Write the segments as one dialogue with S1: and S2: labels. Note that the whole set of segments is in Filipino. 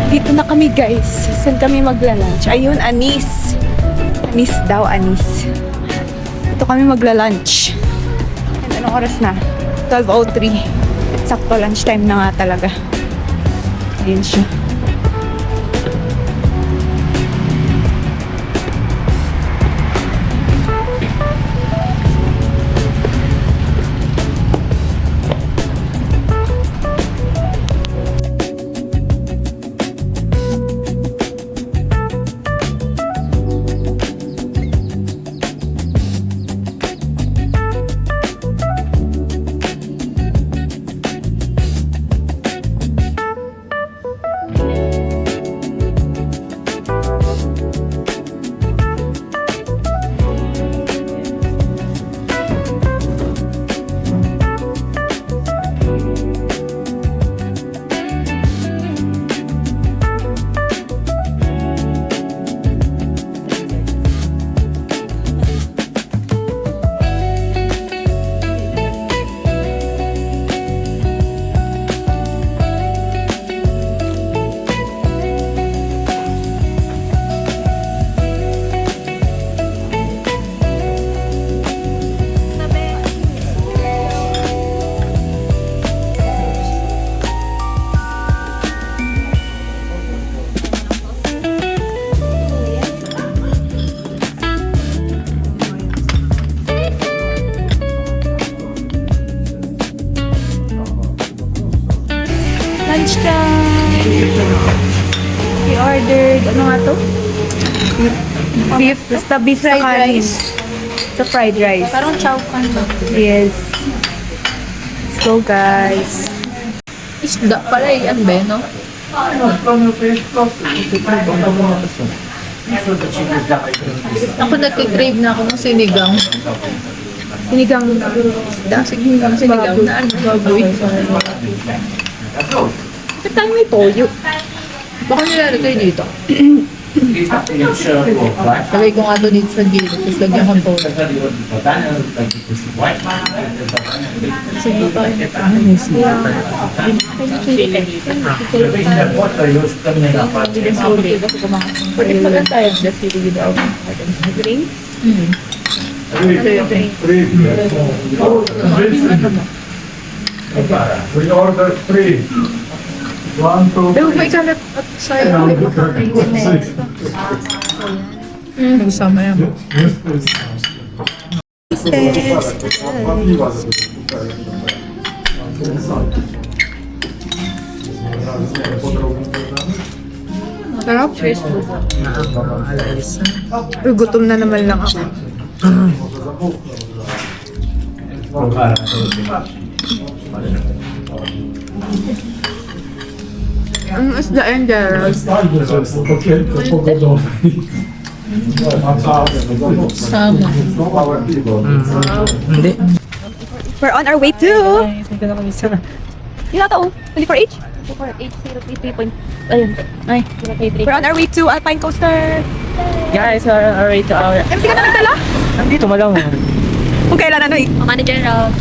S1: Dito na kami guys. Saan kami magla-lunch? Ayun, anis. Anis daw, anis. Dito kami magla-lunch. And anong oras na? 12:03. Sakto lunchtime na nga talaga. Ayun siya. Lunch time! We ordered, ano nga to? Beef, basta beef
S2: Fried
S1: sa kanin.
S2: rice.
S1: Sa fried rice.
S2: Parang chow pan ba?
S1: Yes. Let's go guys.
S2: Isda pala eh. Ano ba no? Ako nagkikrave na ako ng sinigang.
S1: Sinigang isda.
S2: Sinigang na ano, baboy.
S1: Bakit tayo may toyo?
S2: Baka nilalagay dito. Sabay ko nga ito dito sa gilid. Tapos lagyan ko ito. Sige pa. Pwede pa lang tayo. Just sige daw.
S1: Drinks?
S3: We order 3. 1, 2,
S2: Pero may kalat at sayo.
S3: 6.
S2: Nagsama yan.
S1: Sarap? Uy, gutom na naman lang ako. Ang isda yan, Gerald.
S2: Sama.
S3: Hindi.
S1: We're on our way to... Yun ata oh, 24H? 24H033 Ayun. Ay. We're on our way to Alpine Coaster.
S4: Guys, we're on our way to our...
S1: Hindi ka na nagdala?
S4: Nandito mo lang.
S1: Kung kailan ano eh.
S2: Manager Gerald.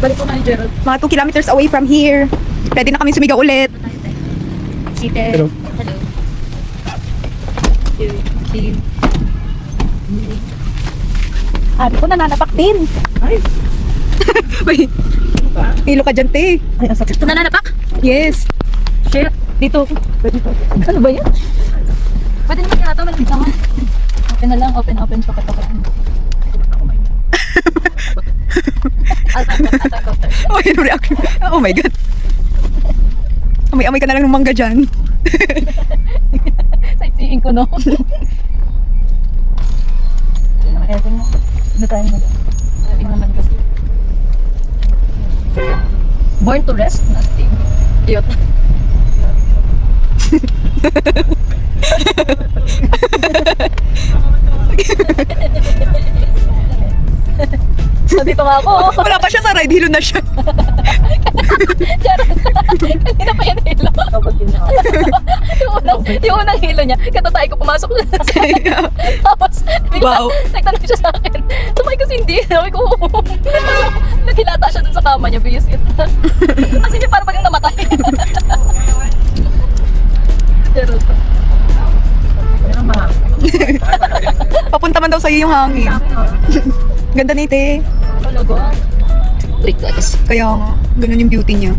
S2: Balik ko manager Gerald.
S1: Mga 2 kilometers away from here. Pwede na kami sumigaw ulit.
S2: Hello.
S1: Ari ko nananapak din.
S4: Ay.
S1: May hilo ka dyan, te.
S4: Ay, ang sakit.
S2: Ito nananapak?
S1: Yes.
S2: Shit.
S1: Dito.
S2: Ano ba yan? Pwede naman kaya ito. Malapit naman. Open na lang. Open. Pakit.
S1: Oh, yun ang reaction. Oh my God. Amoy-amoy ka na lang ng mangga dyan.
S2: Sightseeing ko, no? Ano tayo mo? Naman kasi. Born to rest? Nothing. Iot. So, dito nga ako.
S1: Wala pa siya sa ride, hilo na siya.
S2: Charot. Kanina pa yan hilo. yung unang hilo niya, katatay ko pumasok na sa tapos, bigla,
S1: Wow.
S2: nagtanong siya sa akin. Tumay kasi hindi. Sabi ko, naghilata siya dun sa kama niya, bilis yun. Kasi niya parang bagang namatay.
S1: naman daw sa'yo yung hangin. Ganda ni Te.
S2: Break guys.
S1: Kaya nga, ganun yung beauty niya.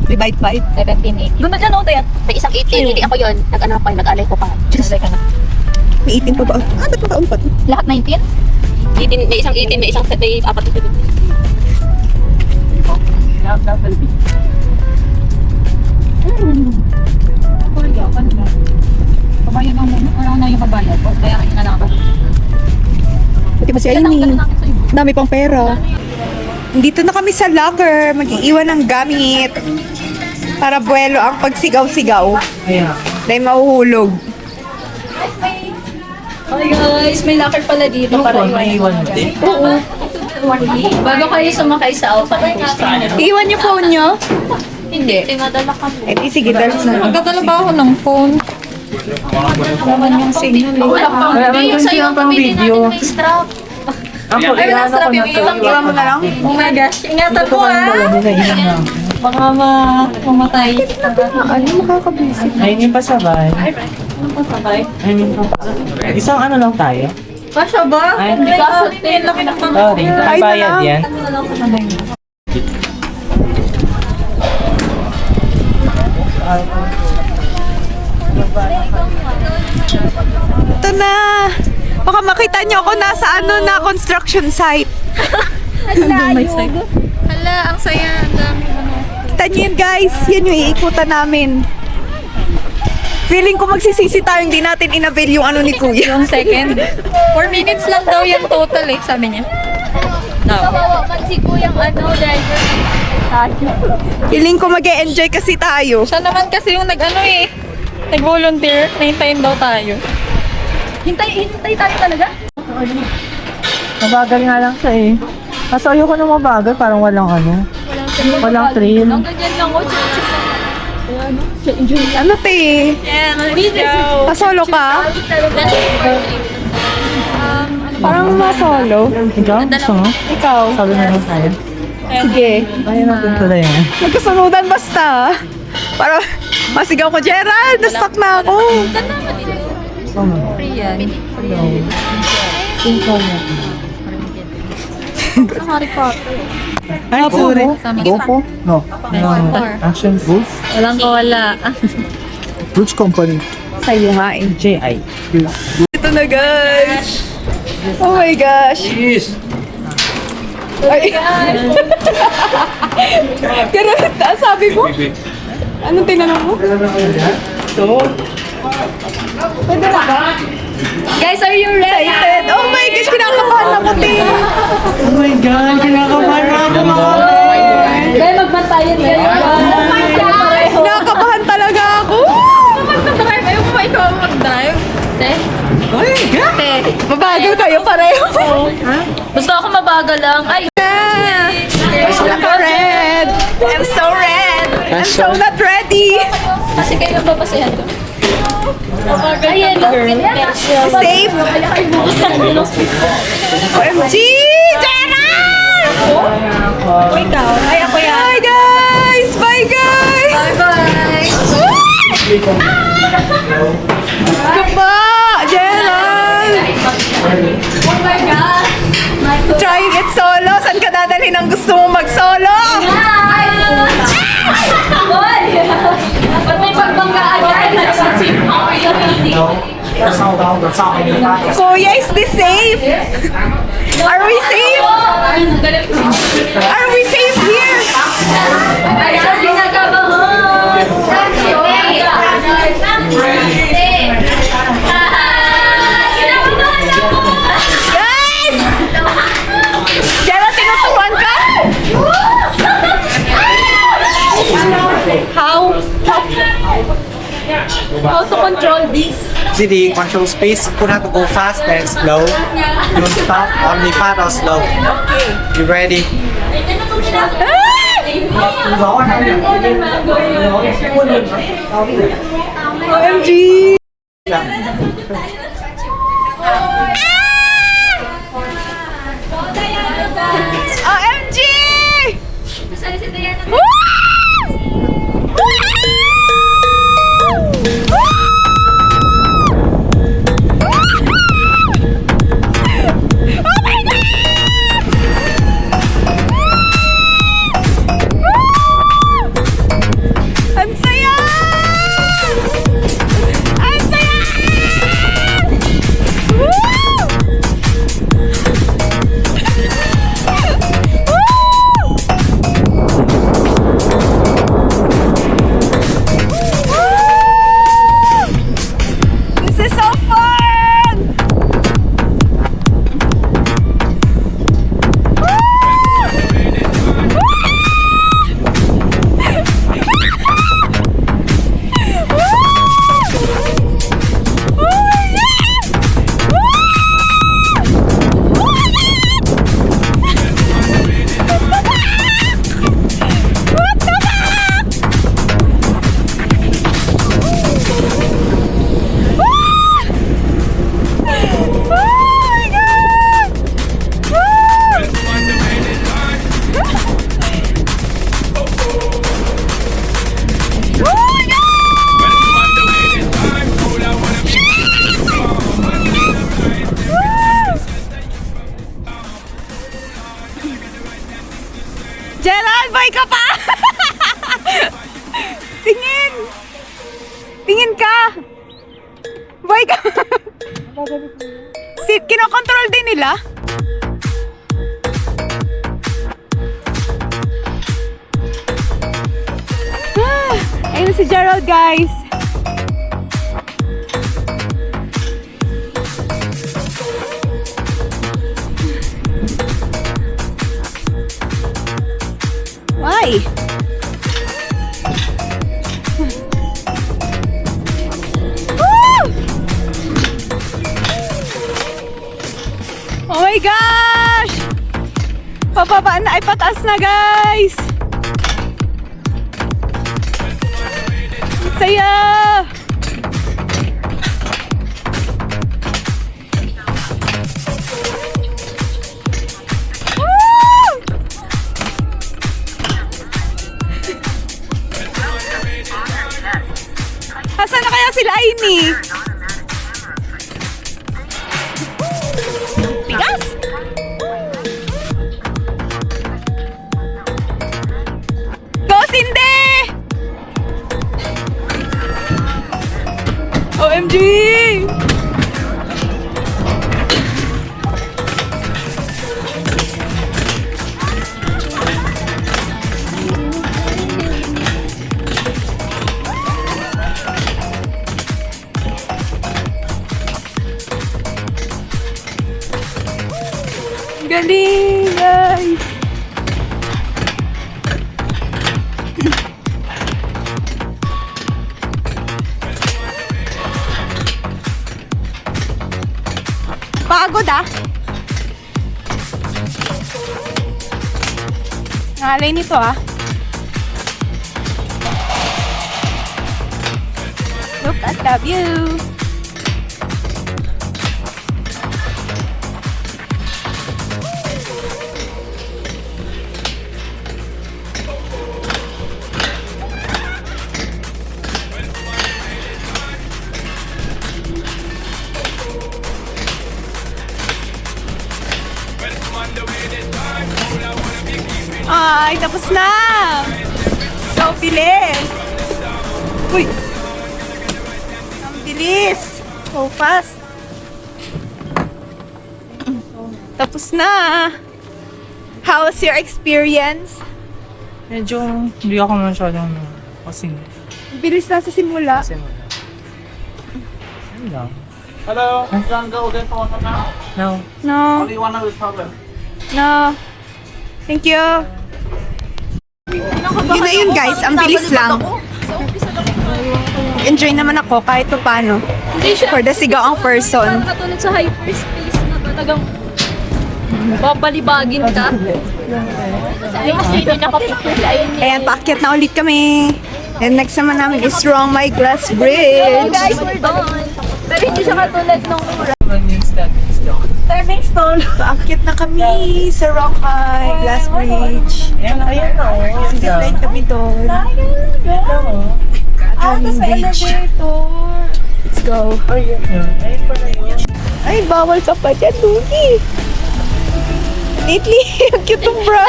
S1: May bite-bite.
S2: 17, 18. Doon na dyan, oh, Tayat. May isang 18, hindi ako yun. Nag-ano ako, nag-alay ko pa. Just like ano.
S1: May 18 pa ba? Ah, ba't makaon pa to?
S2: Lahat 19? 18, may isang 18, may isang set, may 4 na 17. Kabayan lang muna. Parang na yung kabayan ko. Kaya rin na lang ako.
S1: Pati ba si Aini? Dami pang pera. Dito na kami sa locker. Mag-iiwan ng gamit. Para buwelo ang pagsigaw-sigaw.
S4: Ayan.
S1: Dahil mahuhulog.
S2: Hi guys, may locker pala dito
S4: Yung
S2: para
S4: phone, may iwan mo din?
S1: Oo.
S2: Bago kayo sumakay sa Alpha
S1: Iiwan yung phone nyo?
S2: Hindi. Tinadala kami.
S1: Eh, di, sige, dahil na.
S5: Magdadala ba ako ng phone? Naman yung signal.
S4: Kaya man kung siya pang video.
S2: May strap.
S4: Ako, iyan ako na to.
S1: Iwan mo na lang.
S5: Oh my gosh, ingatan
S4: Ito
S5: mo
S4: ka lang
S5: ah!
S4: pala nila, ilan lang.
S5: Baka mamatay.
S1: Ano makakabisit?
S4: Ay, hindi pa sabay.
S5: Ano pa sabay?
S4: I mean, isang ano lang tayo.
S5: Kasya ba?
S4: Ay,
S5: Hindi ka. Ang laki ng mga.
S4: Sorry,
S1: Ay,
S4: bayad
S1: na.
S4: yan.
S5: Ano na lang sa sabay mo?
S1: Ito na! Baka makita nyo ako nasa construction site.
S5: Hala, ang saya. Ang dami.
S1: Kita nyo yun, guys. Yan yung iikutan namin. Feeling ko magsisisi tayo, hindi natin inavail yung ano ni Kuya.
S5: Yung second. 4 minutes lang daw yung total eh, sabi niya. No.
S2: Kawawa man si Kuyang driver.
S1: Feeling ko mag-e-enjoy kasi tayo.
S5: Siya naman kasi yung nag-ano eh. Nag-volunteer. Nahintayin daw tayo.
S2: Hintay tayo talaga.
S4: Mabagal nga lang siya eh. Kaso ayoko na mabagal, parang walang ano. Walang thrill.
S2: Ang ganyan lang, oh.
S1: Ano, te?
S5: Yeah, let's go.
S1: Pasolo ka? Parang masolo.
S4: Ikaw, gusto mo?
S1: Ikaw.
S4: Sabi na lang tayo.
S1: Sige.
S4: Ayaw natin pala yan.
S1: Magkasunudan basta. Para masigaw ko, Gerald, na-stuck na ako.
S5: Free yan.
S2: Harry Potter.
S4: Ay, sorry. GoPro? No. Action Booth?
S5: Walang kawala.
S3: Which company?
S1: Sa'yo nga eh.
S4: JI.
S1: Ito na, guys. Oh my gosh.
S3: Yes.
S1: Ay. Ganun, sabi ko. Anong tinanong mo?
S4: Ito.
S1: Pwede na ba?
S2: Guys, are you ready?
S1: Excited. Oh my gosh, kinakabahan ako, te.
S4: Oh my God, kinakabahan na ako mga
S2: Dahil magbantayan na yun.
S1: Kinakabahan talaga ako.
S5: Mag-drive. Ayaw mo ba ikaw mag-drive?
S4: Oh my God!
S1: Mabagal kayo pareho.
S2: Gusto ako mabagal lang. Ay,
S1: Naka-red. I'm so red. I'm so not ready.
S2: kasi kayo babasayan ko. Ay, hello.
S1: Safe. OMG! Gerald!
S5: Ikaw. Ay, ako yan.
S1: Bye, guys! Bye, guys!
S2: Bye-bye.
S1: Kaba! Gerald!
S2: Oh my God.
S1: Trying it solo? Saan ka dadalhin ang gusto mo mag-solo?
S2: Hi! Boy! Ba't may pagbanggaan ka?
S1: Kuya, is this safe? Are we safe? Are we safe here?
S2: Ay, sabi na ka ba?
S1: Guys! Gerald, tinuturuan ka? How to control this?
S6: See the control space, you have to go fast and slow. You stop only fast or slow. You ready?
S1: OMG! OMG! Woo! sila? Ayun si Gerald, guys. Why? Woo! Oh my gosh! Pababa na, ay pataas na, guys! Saya! Woo! Asan na kaya sila, Aini? Tigas! Go, Cindy! OMG! Galing, guys! Pagod ah. Ngalay nito ah. Look at the view. Ay, tapos na! So, bilis! Uy! Ang bilis! So fast! Tapos na! How was your experience?
S4: Medyo, hindi ako masyadong kasi.
S1: Bilis na sa simula.
S4: Ano lang?
S3: Hello, can go again for one now?
S4: No.
S1: No.
S3: Only one hour problem.
S1: No. Thank you. Yun na yun, guys. Ang bilis lang. Enjoy naman ako kahit pa paano.
S2: Hindi siya.
S1: For the sigaw ang person.
S2: Parang katulad sa hyperspace na talagang babalibagin ka. Hindi nakapicture ay
S1: Ayan, paakyat na ulit kami. And next naman namin is Wrong My Glass Bridge.
S2: guys, we're done. Pero hindi siya katulad nung
S1: Paakyat na kami sa Wrong My Glass Bridge.
S4: Ayan na.
S1: Zipline kami doon. Ataming Bridge. Let's go. Ay, bawal ka pa dyan, Luni. Lately, ang cute ng bra.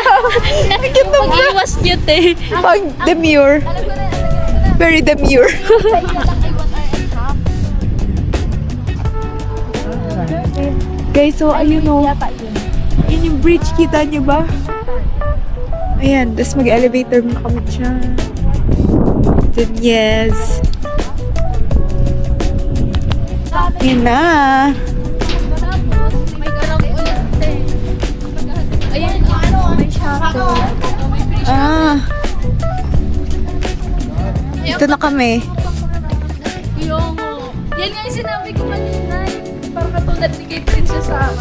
S1: Ang cute ng bra.
S2: Mag-iwas cute eh.
S1: Pag demure. Very demure. Guys, so ayun o. Yun yung bridge, kita niyo ba? Ayan, tapos mag-elevator mo kami siya. Then yes. Yun na.
S2: May garang ulit eh. Ayan, may shuttle.
S1: Ah. Ito na kami.
S2: Yung, yan nga yung sinabi ko kanina. Yung parang katulad ni kay Princess Sarah.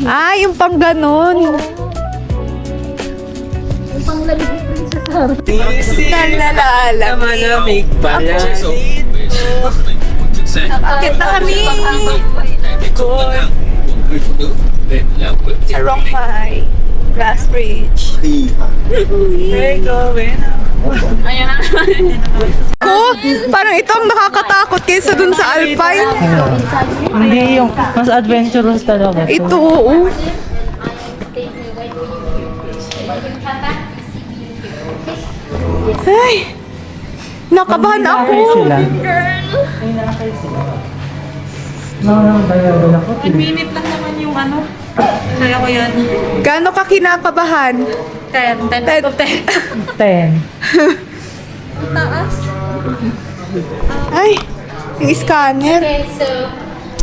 S1: Ah, yung pang ganun.
S2: Yung panglamig ni Princess Sarah.
S1: Nalalalam.
S4: Malamig pa yan.
S1: Akit na kami. Sa Wrong My Glass Bridge. Ko, parang ito ang nakakatakot kaysa dun sa Alpine.
S4: Hindi yung, mas adventurous talaga.
S1: Ito, oo. Ay, nakabahan ako.
S4: Sila. Nakakay sila. Nakakay ako.
S5: Minute lang naman yung ano. Kaya ko yun.
S1: Gaano ka kinakabahan?
S5: 10. 10 out of 10.
S4: 10.
S5: Taas.
S1: Ay, yung scanner.
S7: Okay, so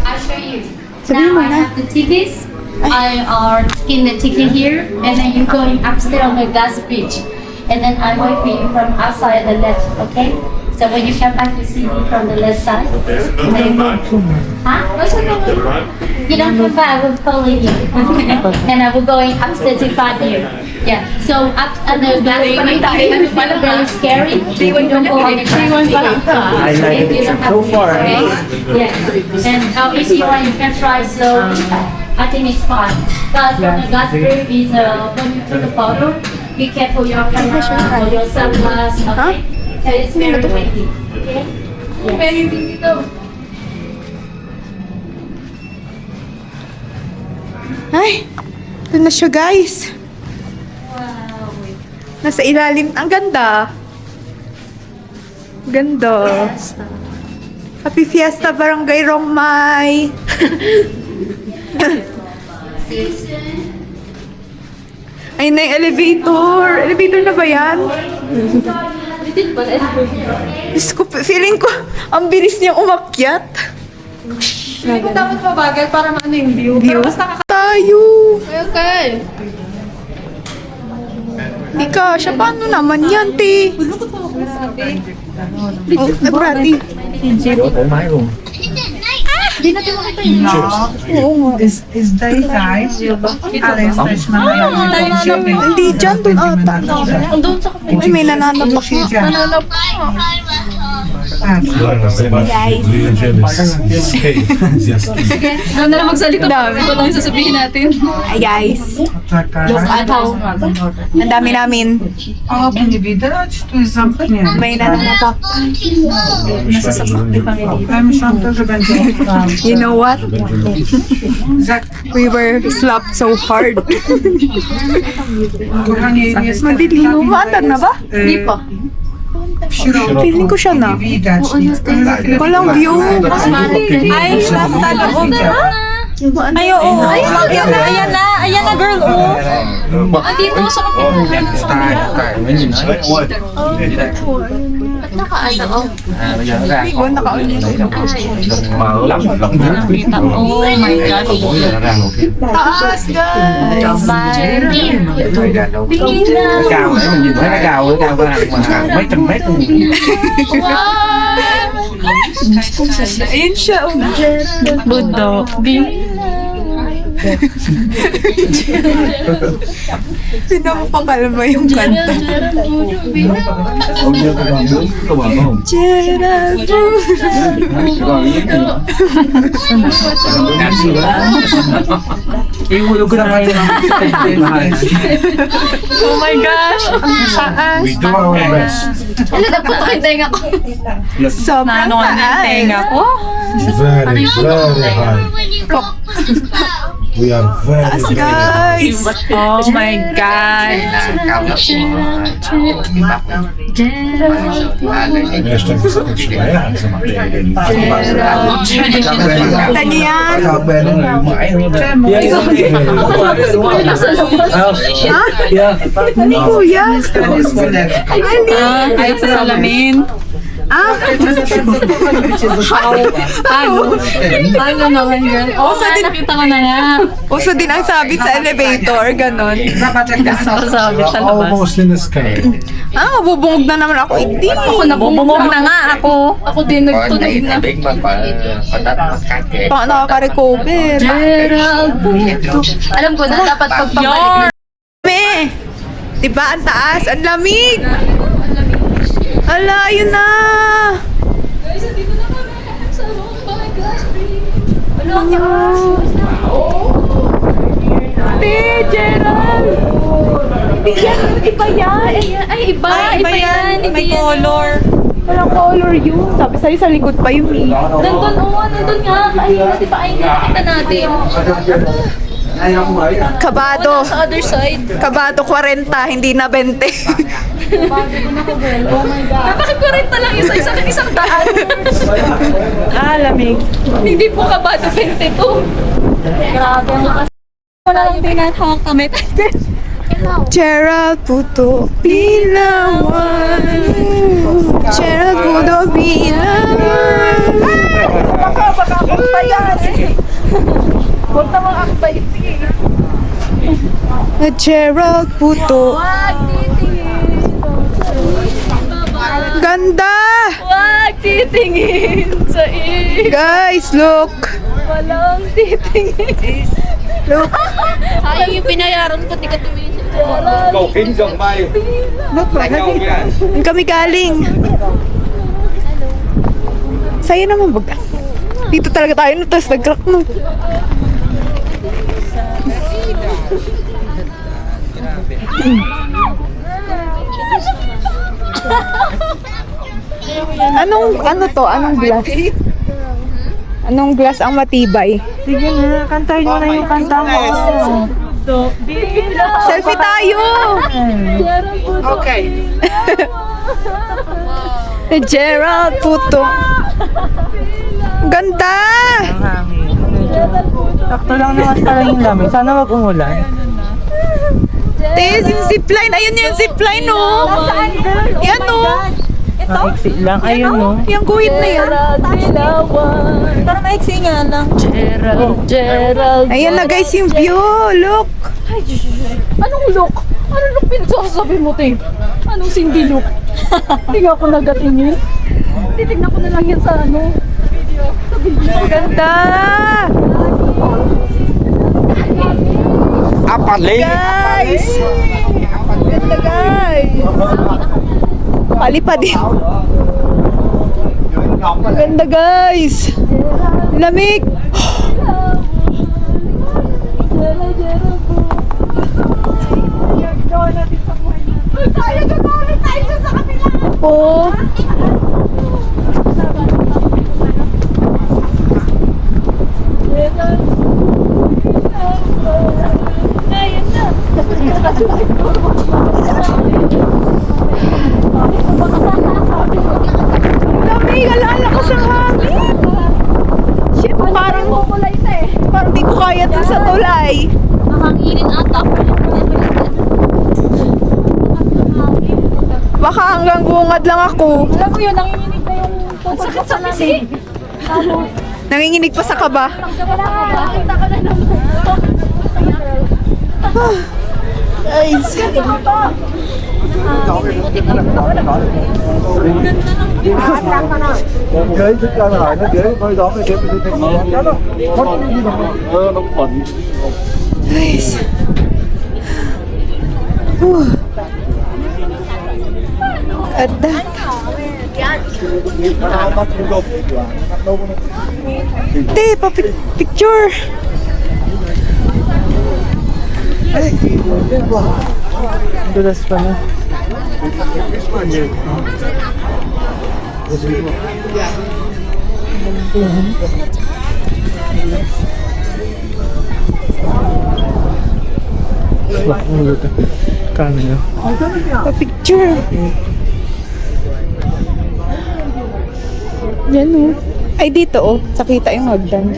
S7: I'll show you.
S1: Sabihin mo
S7: Now I
S1: na.
S7: have the tickets. I are taking the ticket here, and then you're going upstairs on the glass bridge, and then I wait for you from outside the left. Okay. So when you come back, you see me from the left side. And then you go. Huh? You don't come back. I will follow you. And I will going upstairs to find you. Yeah. So up on the glass bridge, it's very scary. You don't go on the glass bridge. You don't have to okay? Yeah. And if you want, you can try slowly. I think it's fine. But from the glass bridge is when you take a photo, be careful your camera or your sunglass. Okay. So it's very windy. Okay. Very windy though.
S1: Ay, ito na siya guys. Nasa ilalim. Ang ganda. Ganda. Happy Fiesta Barangay Rongmay. Ayun na yung elevator. Elevator na ba yan? Diyos ko, feeling ko, ang bilis niyang umakyat.
S5: Hindi ko dapat mabagal para maano yung view.
S1: View?
S5: Pero mas
S1: Tayo.
S5: Okay.
S1: Di ka, siya paano naman yan, te? Oh, Brati. Oo nga.
S4: Is daytime? Alas, touch na
S1: Hindi dyan, dun ata. Ay, may nananapak.
S5: Ano na lang magsalita. Dami ko lang sasabihin natin.
S1: Ay, guys. Look at how. Ang dami namin.
S4: O, pinibidać, tu jest zamknięte.
S1: May nananapak.
S4: Ja myślałam to, że będzie tam.
S1: You know what? We were slapped so hard.
S4: Kochanie, jest
S1: Madilim. Umaandar na ba?
S4: Hindi pa. W środku.
S1: Feeling ko siya na.
S4: Nie widać nic.
S1: Walang view.
S5: Ay, nasa loob na.
S1: Ay, oo.
S5: Ayan na, girl. Oh. Dito sa kapit.
S1: Bigo, naka-on.
S5: Oh my gosh.
S1: Taas, guys.
S6: Cao ấy, mình nhìn thấy nó cao ấy, cao qua mấy trăm mét luôn.
S1: Ayun siya.
S5: Budo.
S1: Pinapakalma yung kanta. Gerald.
S6: Ihulog ko na kayo ng
S5: Oh my gosh. Ang taas.
S3: We do our best.
S5: Ano na po ito yung tenga ko?
S1: Sobrang
S5: Ano ang
S1: taas.
S5: tenga ko?
S3: Very, very high. We are very,
S1: Taas,
S3: very high.
S1: guys.
S5: Oh my God.
S3: Jeszcze wysoko trzeba jechać,
S1: Kita niyo yan. Ano kuya?
S5: Ayaw sa salamin. Ano naman girl? Oh, nakita ko na nga.
S1: Uso din ang sabit sa elevator, ganon.
S5: Sabit sa labas.
S3: Almost in the sky.
S1: Mabubungog na naman ako. Hindi.
S5: Ako nabubungog na nga ako. Ako din nagtunog na.
S1: Baka nakaka-recover.
S5: Gerald. Alam ko na dapat pagpapalik.
S1: Me! Diba ang taas? Ang lamig! Ala, yun na!
S5: Guys, dito na kami sa bahay glass bridge.
S1: Gerald! Hindi yan, iba yan.
S5: Ay, iba yan. May color.
S1: Walang color yun. Sabi sa'yo sa likod pa yun eh.
S5: Nandun nga. Ayun, di ba? Ayun, nakita natin.
S1: Kabado.
S5: Sa other side.
S1: Kabado 40, hindi na 20.
S5: Bakit 40 lang isang daan?
S1: Lamig.
S5: Hindi po kabado 22. Grabe ang lakas. Walang tinatawag kami.
S1: Gerald Puto Bilawan. Gerald Puto Bilawan. Gerald Puto. Ganda!
S5: Wag titingin sa iyo.
S1: Guys, look!
S5: Walang titingin.
S1: Look!
S5: Sayang yung pinayaran ko, di ka tumingin sa
S3: Cầu kính dòng bay. Đánh nhau nha.
S1: Saan kami galing? Sa'yo naman baga. Dito talaga tayo no, tapos nag-crack no. Ano to? Anong glass? Anong glass ang matibay?
S4: Sige na, kantahin mo na yung kanta mo.
S1: Selfie tayo!
S6: Okay.
S1: Gerald Puto. Ganda!
S4: Ang hangin. Sakto lang naman pala yung lamig. Sana wag umulan.
S1: Tes, yung zipline. Ayun yung zipline, no? Yan, no?
S4: Maiksi lang. Ayun, no?
S1: Yung guhit na yun.
S5: Para maiksi nga lang. Gerald.
S1: Ayan na guys yung view. Look.
S2: Anong look? Anong look pinagsasabi mo, te? Anong Cindy look? Hindi nga ako nagatingin. Titignan ko na lang yan sa ano.
S1: Ganda!
S3: Apa lên.
S1: Guys! Ganda guys! Palipa din. Ganda guys! Lamig! Oh! Lamig! Ang lakas ng hangin! Shit! Parang di ko kaya dun sa tulay.
S5: Nakanginin ata.
S1: Baka hanggang bungad lang ako.
S2: Alam mo yun, nanginginig na yung sakit sa kasi.
S1: Nanginginig pa sa kaba. Guys.
S3: Ghế thích ra lại nó ghế coi đó cái ghế đi theo nó cũng bẩn.
S1: Guys. Ganda. Hindi, pa-picture.
S4: Dulas pa na. Camera.
S1: Pa-picture. Yan o. Ay, dito o. Sakita yung hagdan.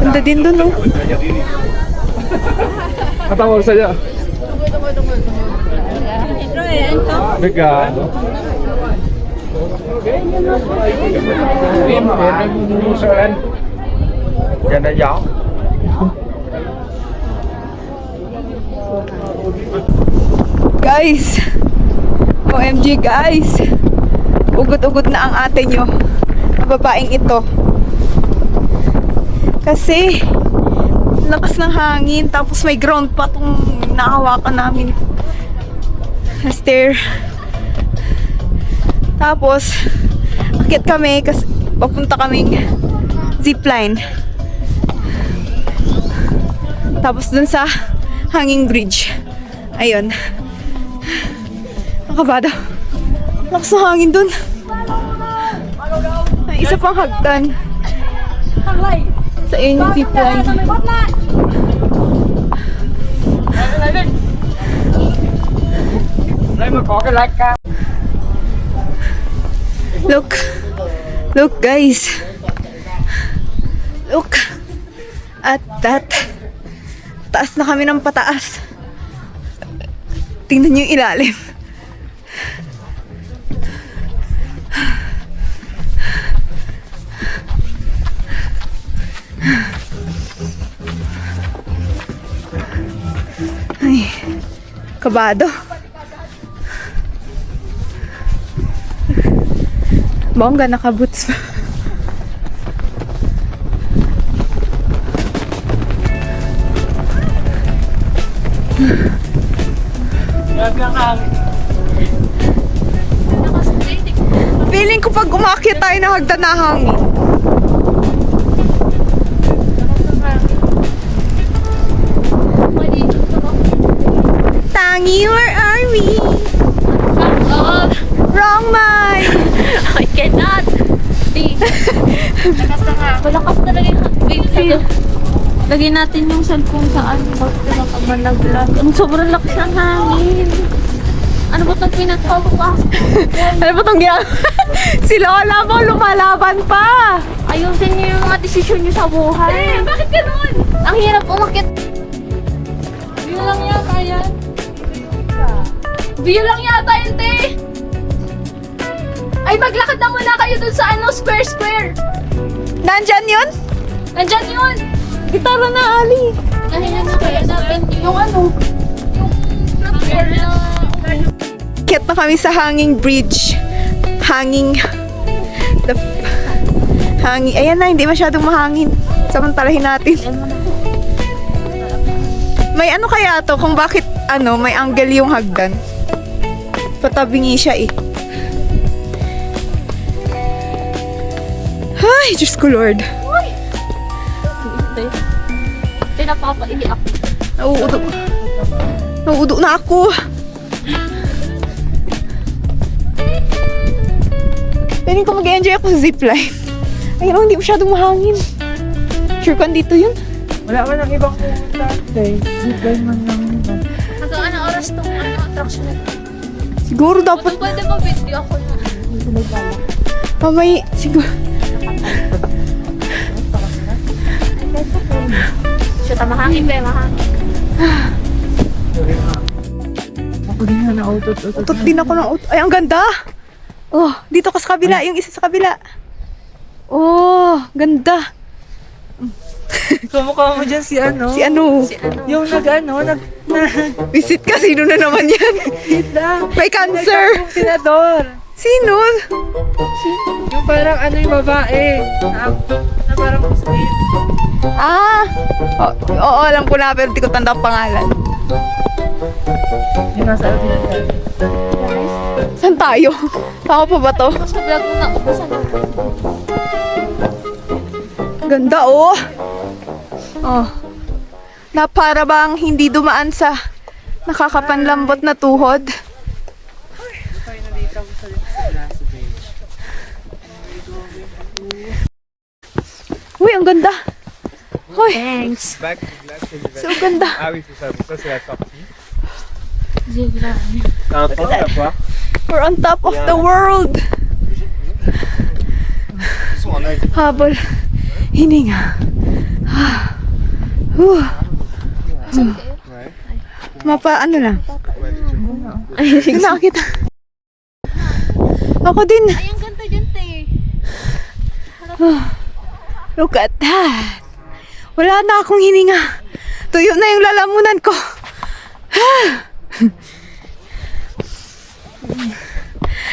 S1: Ganda din dun o.
S3: Tawag saja. Bigga. Yan na gió.
S1: Guys. OMG guys. Ugot-ugot na ang ate nyo. Ang babaeng ito. Kasi lakas ng hangin, tapos may ground pa itong nakahawakan namin na stair. Tapos akit kami kasi papunta kaming zipline, tapos dun sa hanging bridge. Ayun, nakabado, lakas ng hangin dun. Ay, isa pang hagdan sa inyong zipline.
S3: Đây mà có cái lạch cao.
S1: Look. Look, guys. Look. At that. Taas na kami ng pataas. Tingnan niyo yung ilalim. Ay, kabado. Bongga, naka-boots pa. Feeling ko pag umakyat tayo ng hagdan na hangin. Tangi, where are we? Wrong mind!
S2: I cannot. Malakas talaga yung wave. Lagyan natin yung cellphone sa ano. Bakit malaglag? Ang sobrang lakas ng hangin. Ano ba itong pinagpabukas?
S1: Ano ba itong ginagawa? Si Lola mo lumalaban pa!
S2: Ayusin niyo yung mga desisyon niyo sa buhay. Bakit ganun? Ang hirap umakit. View lang yata yan. View lang yata yun, te. Ay, maglakad na muna kayo dun sa ano, square.
S1: Nandyan yun?
S2: Nandyan yun.
S1: Gitara na, Ali.
S2: Nahilan na kaya natin yung ano, yung platform na...
S1: Kit na kami sa hanging bridge. Hanging. Hanging. Ayan na, hindi masyadong mahangin. Samantalahin natin. May ano kaya to kung bakit ano, may angle yung hagdan. Patabingi siya eh. Ay, Diyos ko Lord.
S2: Pinapapaiyak.
S1: Nauudo. Nauudo na ako. Piling ko mag-enjoy ako sa zipline. Ayun, oh, hindi masyadong mahangin. Sure ka dito yun?
S4: Wala man ang ibang pumunta. Okay, zipline man lang.
S2: Hanggang anong oras tong ano, attraction na ito?
S1: Siguro dapat
S2: Pwede ba video ako na?
S1: mamay, siguro.
S2: Shoot, mahangin ba? Mahangin.
S4: Ako din na nautot.
S1: Utot din ako ng utot. Ay, ang ganda! Oh, dito ka sa kabila. Yung isa sa kabila. Oh, ganda.
S4: Kamukha mo dyan si ano?
S1: Si ano?
S4: Yung
S1: Visit ka. Sino na naman yan? May cancer.
S4: Yung senador.
S1: Sino?
S4: Yung parang ano yung babae. Na parang Muslim.
S1: Ah! Oo, alam ko na pero di ko tanda ang pangalan.
S4: Yung nasa Alvin.
S1: Saan tayo? Tama pa ba to?
S2: Sa vlog mo na ubusan na.
S1: Ganda oh! Oh. Na para bang hindi dumaan sa nakakapanlambot na tuhod. Uy, ang ganda! Hoy!
S2: Thanks.
S1: So ganda!
S3: Ah oui, c'est ça. Ça, c'est la sortie.
S2: Zebra.
S3: T'as un point à quoi?
S1: We're on top of the world! Habol. Hininga. Mapa, ano lang. Sige na, kita. Ako din.
S2: Ay, ang ganda dyan, te.
S1: Look at that. Wala na akong hininga. Tuyo na yung lalamunan ko.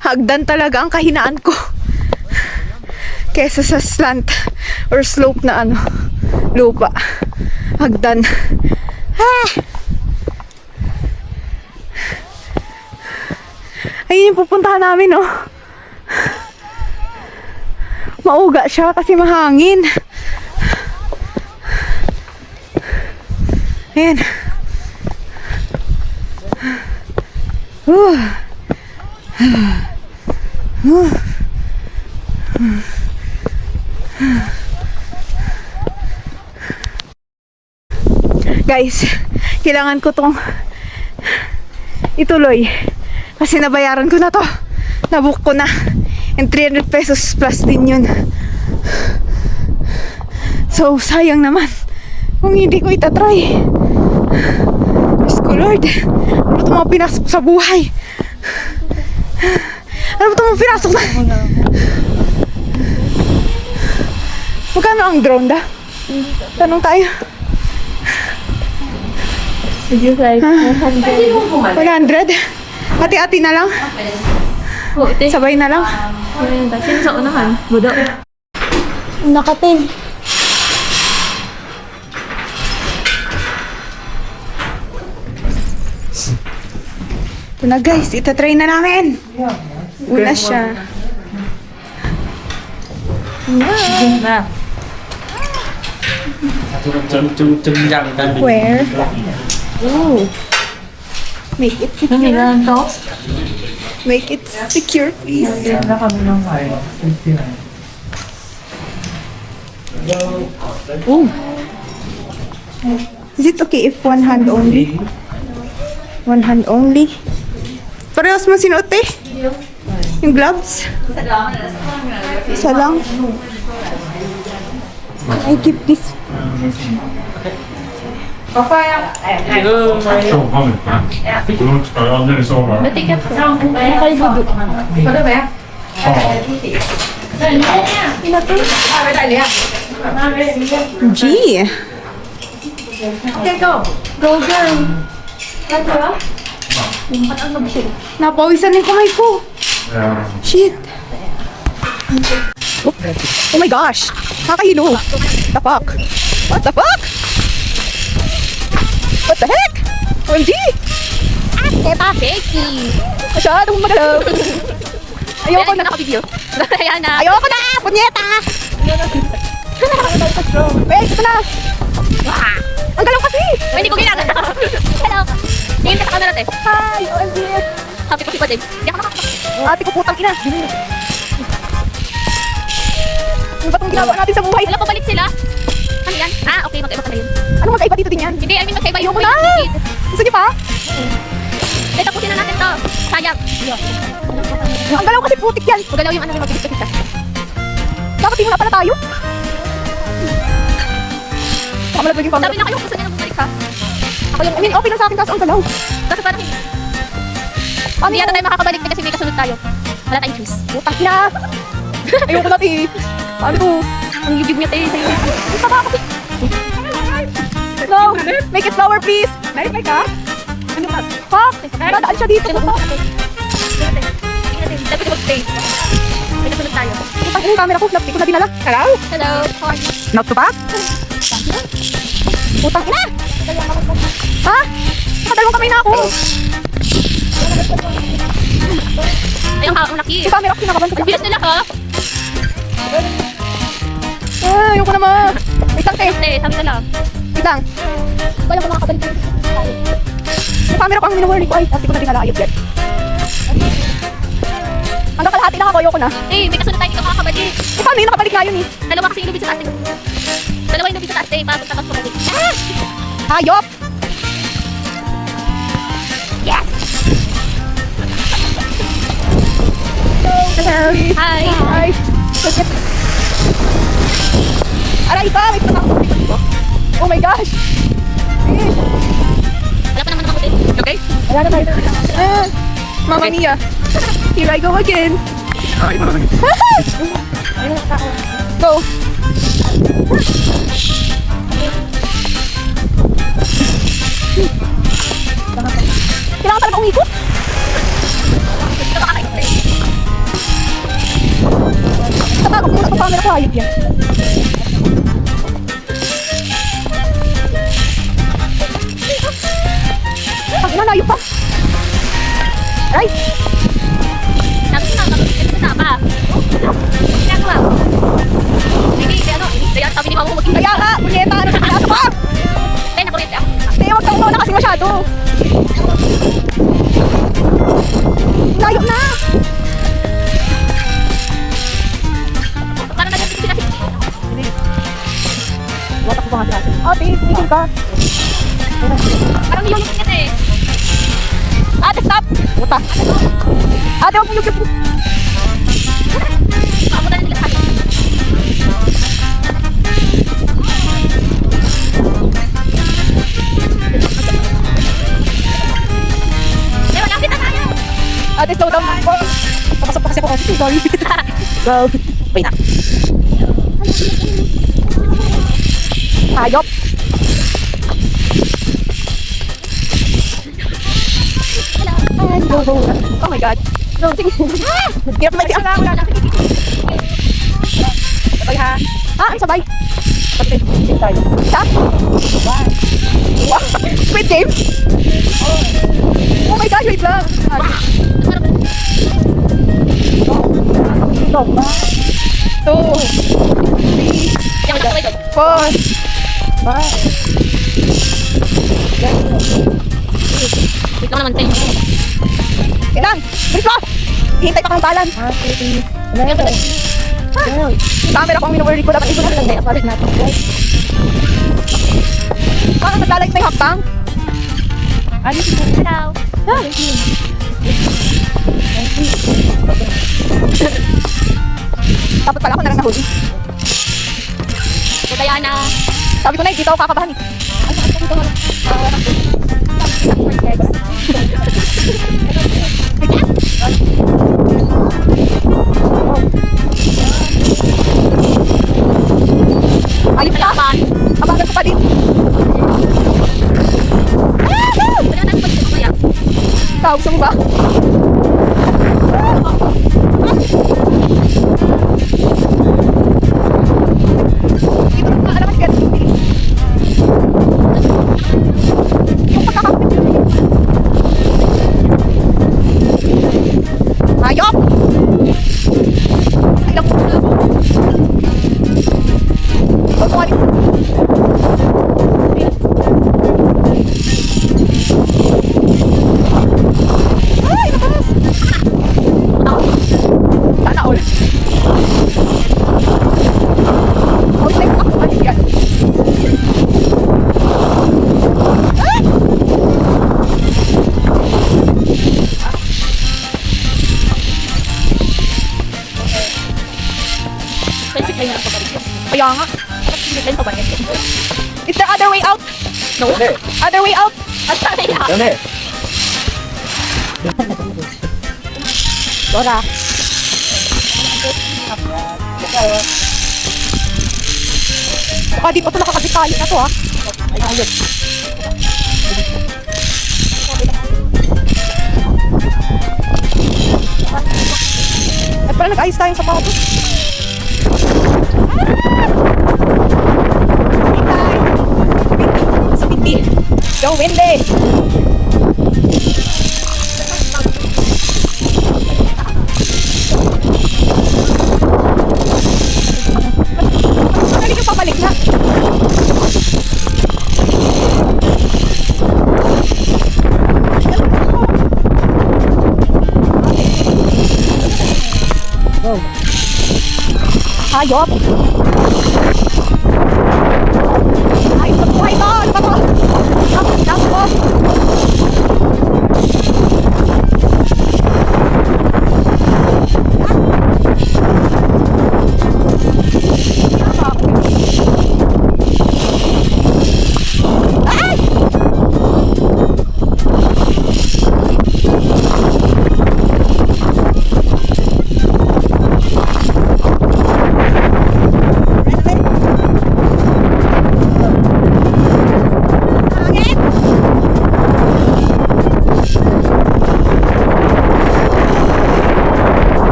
S1: Hagdan talaga ang kahinaan ko. Kesa sa slant or slope na ano, lupa. Hagdan. Ayun yung pupuntahan namin, oh. Mauga siya kasi mahangin. Ayan. Guys, kailangan ko tong ituloy kasi nabayaran ko na to, nabook ko na, And 300 pesos plus din yun. So, sayang naman kung hindi ko itatry. Diyos ko, Lord. Ano ba itong mga pinasok sa buhay? Ano ba itong mga pinasok sa... Magkano ang drone da? Tanong tayo.
S2: Did you like 100?
S1: 100? Ati-ati na lang?
S2: Oh, ito.
S1: Sabay na lang?
S2: Sino sa unahan? Budo.
S1: Nakatin. Ito na guys, itatry na namin. Una siya.
S2: Na.
S1: Where? Ooh. Make it secure.
S2: Namilan to?
S1: Make it secure, please.
S4: Wala kami ng 59.
S1: Is it okay if one hand only? One hand only? Parehas mo sinuot eh? Yung gloves? Isa lang. I keep this.
S3: Show coming. Then it's over.
S1: G. Go girl. Napawisan yung kamay ko. Shit. Oh my gosh. Kakahilo. The fuck? What the fuck? What the heck? OMG! Ah, keta.
S2: Becky!
S1: Masyadong magalaw. Ayoko na.
S2: Naka-video. Ayan na.
S1: Ayoko na! Punyeta! Wait, ito na. Ah, ang galaw kasi.
S2: Hindi ko ginagawa. Hello. Tingin ka sa camera, te.
S1: Hi, OMG.
S2: Happy ko si Padim. Hindi ako nakakapag.
S1: Ate ko putang ina. Ano ba itong ginagawa natin sa buhay?
S2: Wala, pabalik sila. Ano yan? Ah, okay. Magkaiba ka na yun.
S1: Ano magkaiba dito din yan?
S2: Hindi, I mean magkaiba yung
S1: Ayoko na! Gusto niyo pa?
S2: Eh, tapusin na natin to. Sayang.
S1: Ang galaw kasi putik yan.
S2: Magalaw yung ano na mag-ibig ka.
S1: Dapat tingin na pala tayo. Baka malaglag yung camera.
S2: Sabi na kayo, gusto niya na bumalik ka.
S1: Ako yung, I mean, okay lang sa akin kaso ang galaw.
S2: Kasi parang hindi.
S1: Ano
S2: Hindi yata tayo makakabalik na kasi may kasunod tayo. Wala tayong choose.
S1: Putang ina. Ayoko na, ti. Paano to?
S2: Ang YouTube niya tayo sa'yo.
S1: Ang taba kasi. No, make it slower please. May ka?
S2: Ano ka?
S1: Ha? Nadaan siya dito.
S2: Tingnan natin. Dapat mag-stay. May kasunod tayo.
S1: Putang ina yung camera ko. Hindi ko na dinala. Hello?
S2: Hello. How are you?
S1: Not to back? Putang ina! Ha? Nakadalawang kamay na ako.
S2: Ayun ka, ang laki.
S1: Yung camera ko kinakaban ko.
S2: Ang bilis nila ka.
S1: Ah, ayoko naman. Wait lang, te.
S2: Hindi, sabi na lang.
S1: Wait lang.
S2: Wala ko makakabalik tayo.
S1: Yung camera ko ang minuwarning ko. Ay, hindi ko na dinala. Ayop yan. Hanggang kalahati lang ako. Ayoko na.
S2: Eh, may kasunod tayo, hindi ka makakabalik.
S1: Eh, paano yun? Nakabalik na yun eh.
S2: Dalawa kasi yung lubid sa taas. Dalawa yung lubid sa taas, eh. Papunta ka sa balik.
S1: Ayop!
S2: Yes!
S1: Hello!
S2: Hi!
S1: Hi! Aray ka! May pinakakot dito. Oh my gosh! Eh,
S2: Wala pa naman nakabutin. Okay?
S1: wala na tayo. Ah, Mamma Mia! Here I go again! Go! Kailangan talaga umikot?
S2: Ito makakaikot eh.
S1: Tatagok muna itong camera ko. Ayop yan. Pag nalayo pa. Aray!
S2: Tapos na, ito na pa. Ginagawa. Hindi, ano, kaya sabi ni Mama mo maging
S1: Kaya nga, punyeta, ano sa pinasa pa?
S2: Hindi, nakuryente ako.
S1: Hindi, huwag kang mauna kasi masyado. Layo na!
S2: Parang nagagawin sila.
S1: Watak ko pa nga sila. Ate, tigil ka.
S2: Parang yung kasi.
S1: Ate, stop! Puta. Ate, huwag mo yung
S2: Papunta na nila tayo. Eh, malapit na tayo.
S1: Ate, slow down po. Papasok pa kasi ako office. Sorry. Go. Wait na. Hayop. Ay, go, go. Oh my God. No, sige. Hirap na siya. Wala na. Sabay ha. Ang sabay. Sige tayo. Stop. Wow. Squid Game. Oh my God, wait lang. Two. Three. Four. Five.
S2: Wait lang naman tayo.
S1: Ilan? Bilis mo! Hihintay pa kang balance. Yung camera ko ang minuwari ko dapat ito na lang. Balik natin. Parang naglalait na yung hakbang.
S2: Hello.
S1: Dapat pala ako na lang nahuli.
S2: So, kaya na.
S1: Sabi ko na, dito ako kakabahan eh. Ayun na naman. Abagan ko pa din.
S2: Wala na naman siya kaya.
S1: Ikaw, gusto mo ba? Dito na alam ka. Yung pagkakapit. Ayop! Ay, naku. Sorry. Ay, labas! Sana all. Oh, say, ay, yan. Ay!
S2: Basic lang yung pagkakas.
S1: Kaya nga.
S2: Hindi lang pagkakas.
S1: Is there other way out?
S2: No.
S1: Other way out?
S2: At sabi niya.
S1: Dora. Baka di pa ito nakakabit tayo na to ha. Ayun. At pala nag-ayos tayo sa mga to. Sa pinti. Go, Wendy! Magaling yung papalik na. Hayop! Ay, ito buhay to! Ano ba to? Tapos ko!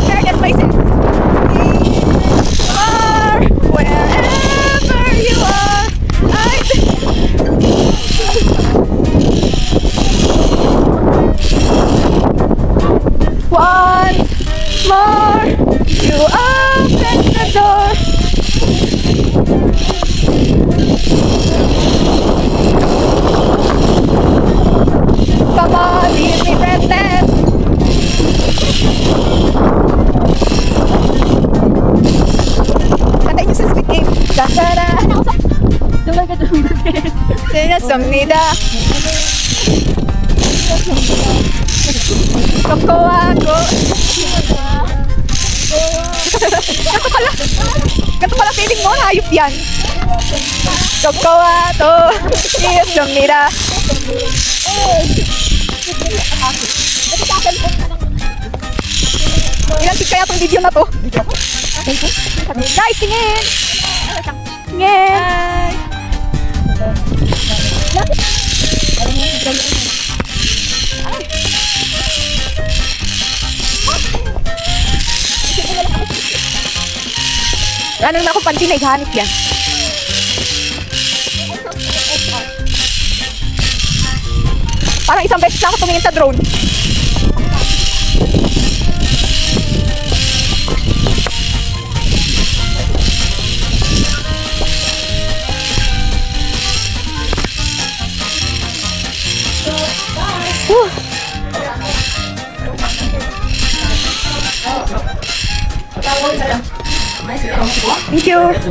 S1: Fairness Voices. Are wherever you are. Once more, you open the door. Come on, leave me breathless. Kantayin niyo sa Squid Game. Da-da-da. Sinasumnida. Kokoako. Ganto pala feeling mo, hayop yan. Kokoato. Sinasumida. Ilan kaya tong video na to? Guys, tingin! Tingin! Ano na ako pantinay, hanip yan. Parang isang beses lang ako tumingin sa drone. Whew. Thank you. Okay.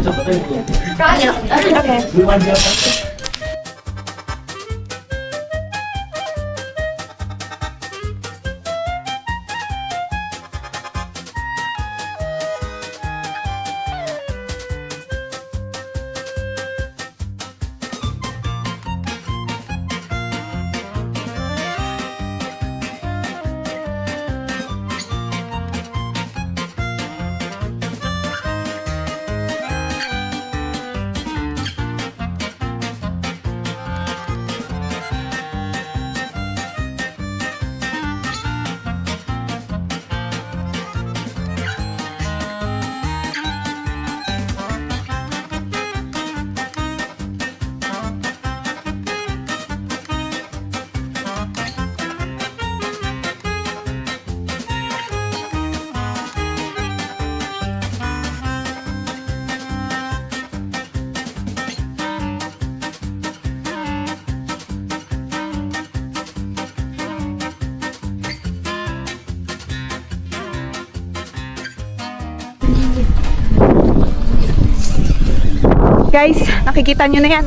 S1: Guys, nakikita nyo na yan.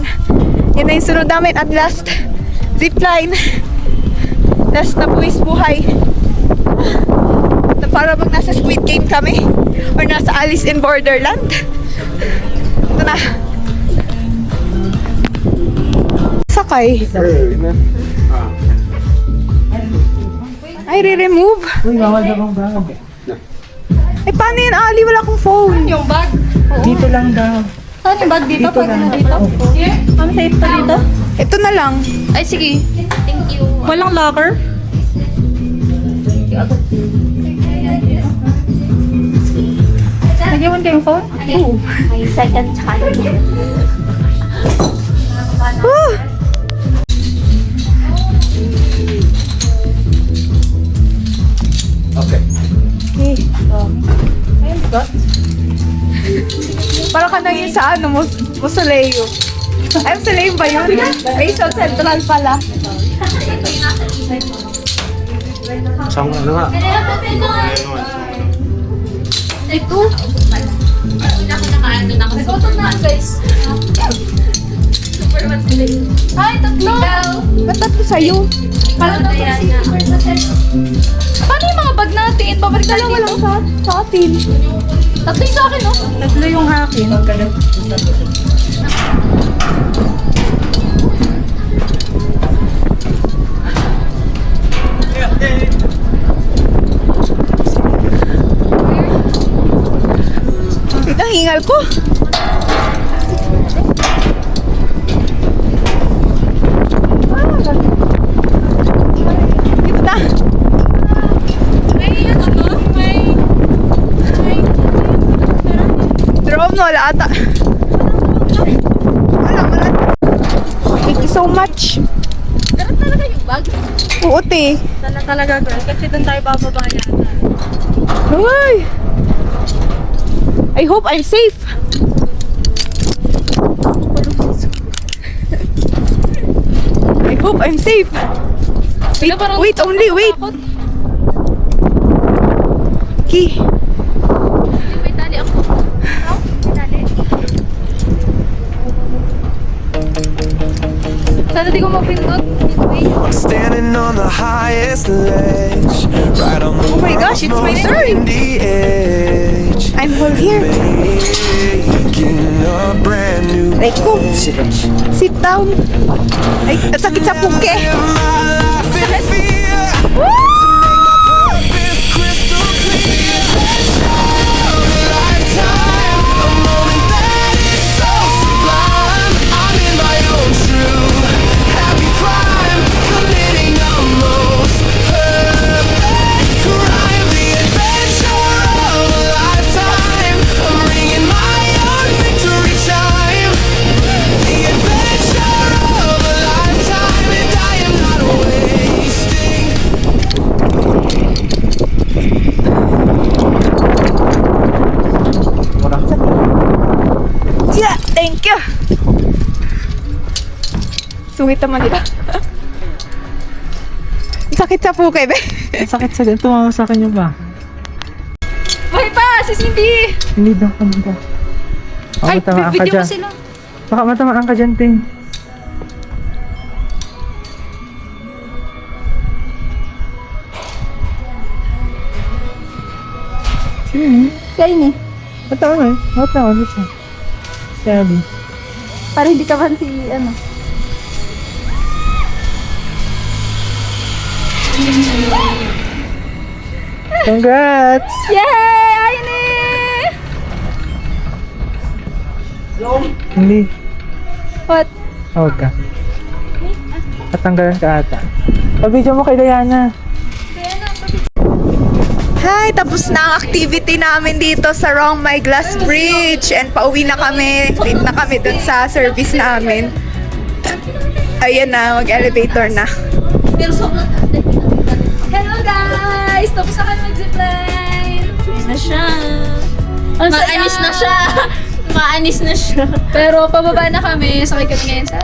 S1: Yan na yung sunod namin at last zipline. Last na buwis buhay. Na para bang nasa Squid Game kami or nasa Alice in Borderland. Ito na. Sakay. Ay, re-remove. Eh, paano yun, Ali? Wala akong phone.
S5: Yung bag.
S4: Dito lang daw.
S5: Saan yung bag dito? Pwede na dito? Ma'am, safe pa dito?
S1: Ito na lang.
S5: Ay, sige. Thank you. Walang locker? Nagyawan kayong phone?
S1: Oo.
S2: My second child.
S1: Woo!
S6: Okay.
S1: Para ka na yun sa ano, Musoleo. Ay, Musoleo ba yun? Rizal Central pala.
S6: Saan ano nga?
S5: Ito? Nagkotong na, guys. Ay, tatlo!
S1: Ba't tatlo sa'yo?
S5: Paano yung mga bag natin? Babalik
S1: Dalawa
S5: tayo
S1: lang
S5: dito.
S1: sa atin.
S5: Tatlo yung sa akin, no?
S4: Tatlo yung akin.
S1: Ito ang hingal ko. Dito na.
S5: May ano to? May
S1: mo, wala ata. Wala. Thank you so much.
S2: Pero talaga yung bag.
S1: Oo, te.
S5: Talaga girl, kasi doon tayo bababa yata.
S1: Uy! I hope I'm safe. I hope I'm safe. Wait, only wait. Okay.
S2: May tali ako.
S5: Sana di ko mapindot.
S8: Standing on the highest ledge, right on the
S1: Oh my gosh, it's my
S8: most
S1: turn.
S8: windy edge,
S1: I'm whole here.
S8: making a brand new
S1: Like ko. Sit down. Ay, ang sakit sa puke.
S8: live my life in fear. Purpose crystal clear. Of a lifetime, a moment that is so sublime. I'm in my own true happy prime, committing the most perfect crime. The adventure of a lifetime. I'm ringing my own victory chime. The adventure of a lifetime, and I am not wasting.
S1: Yeah, thank you. Sungit naman nila. Ang sakit sa puke, be.
S4: Ang sakit sa ganito. Tumawag sa akin yung ba?
S5: Buhay pa! Si Cindy!
S4: Hindi daw ka nito. Baka matamaan ka
S5: video
S4: dyan.
S5: mo sila.
S4: Baka matamaan ka dyan, Ting. Sino?
S5: Kaya ini.
S4: Matamaan eh. Matamaan siya. Sabi.
S5: Para hindi ka man si ano.
S4: Congrats!
S5: Yay! Aini!
S4: Hindi.
S5: What?
S4: Huwag ka. Tatanggalan ka ata. Pag-video mo kay Diana.
S1: Hi, tapos na ang activity namin dito sa Wrong My Glass Bridge. And pauwi na kami. Late na kami dun sa service namin. Ayan na, mag-elevator na.
S2: Pero sobrang
S5: Hello guys! Tapos na kami mag-zipline!
S2: Anis na siya.
S5: Ang saya!
S2: Maanis na siya. Maanis na siya.
S5: Pero pababa na kami. Sakay kami ngayon sa